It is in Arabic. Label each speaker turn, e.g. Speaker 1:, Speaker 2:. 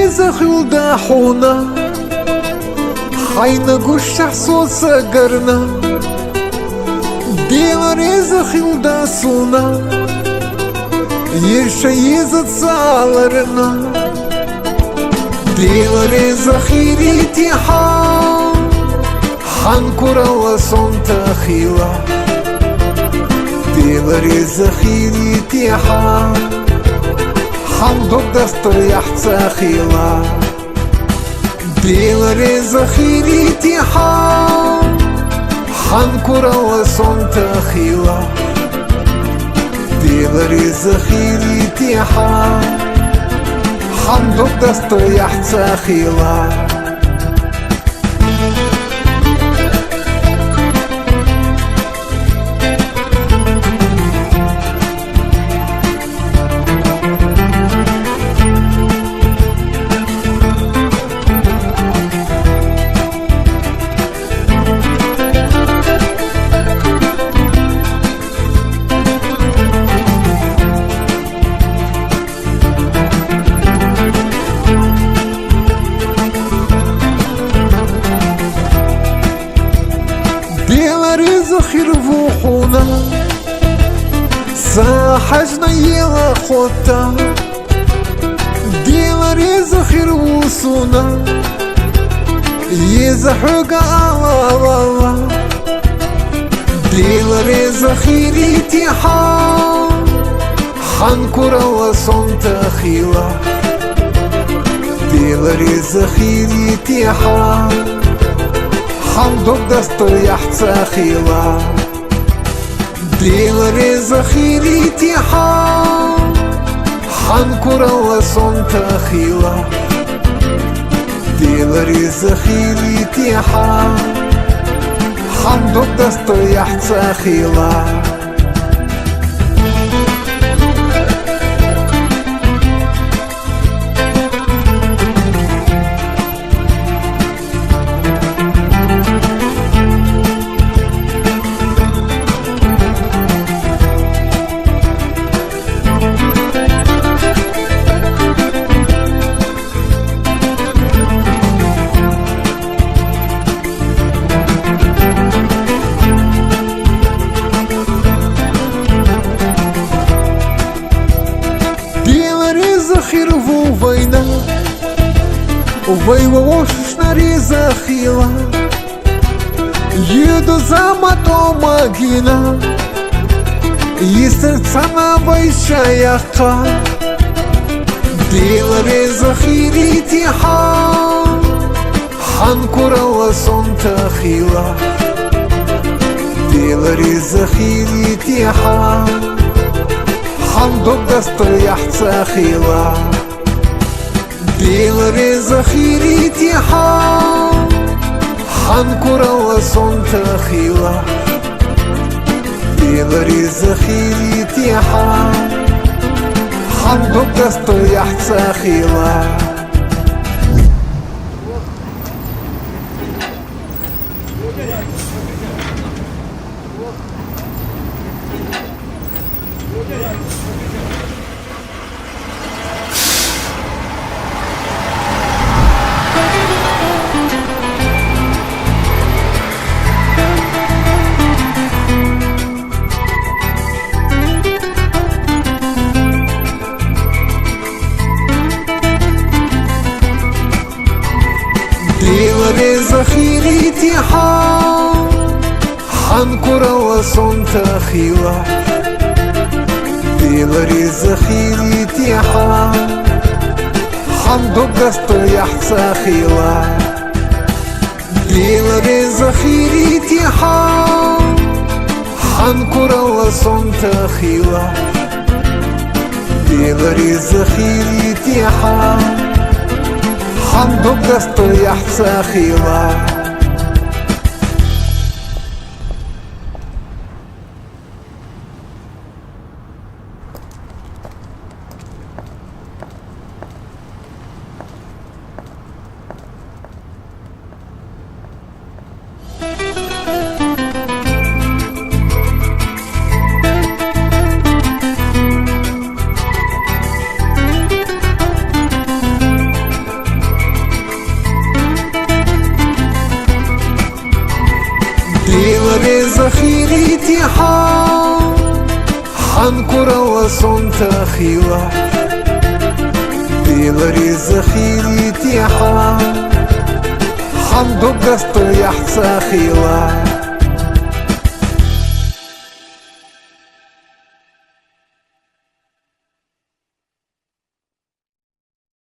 Speaker 1: زخيل داحونا حين قش حصوص قرنا ديلر زخيل داسونا يرشيز تصالرنا ديلر زخيري تيحا حنكرا وصنت خيلا ديلر زخيري تيحا حمدك دستر يحتى خيلا ديلر زخيري تيحا حنكرا وصنت خيلا ديلر زخيري تيحا حمدك دستر يحتى خيلا زخير فوحونا ساحجنا يلا خوتا ديلر زخير وصونا يزحق على الله ديلر زخير تيحا حنكرا وصنت خيلا ديلر زخير تيحا حمدك دستر يحتى خيلا ديلر زخيري تيحا حنكرا وصنت خيلا ديلر زخيري تيحا حمدك دستر يحتى خيلا زخير فوفينا وفي ووشنا ريزا خيلا يدو زامتو ماجينا يسرتنا بيشا يقا ديلر زخيري تيحا حنكرا وصنت خيلا ديلر زخيري تيحا حمدك دستر يحتى خيلا ديلر زخيري تيحا حنكرا وصنت خيلا ديلر زخيري تيحا حمدك دستر يحتى خيلا ديلر زخيري تيحا حنكرا وصنت خيلا ديلر زخيري تيحا حمدك دستر يحتى خيلا ديلر زخيري تيحا حنكرا وصنت خيلا ديلر زخيري تيحا حمدك دستر يحتى خيلا تيحا حنكر وصنت خيوة ديلري زخيري تيحا حندو قسط يحسا خيوة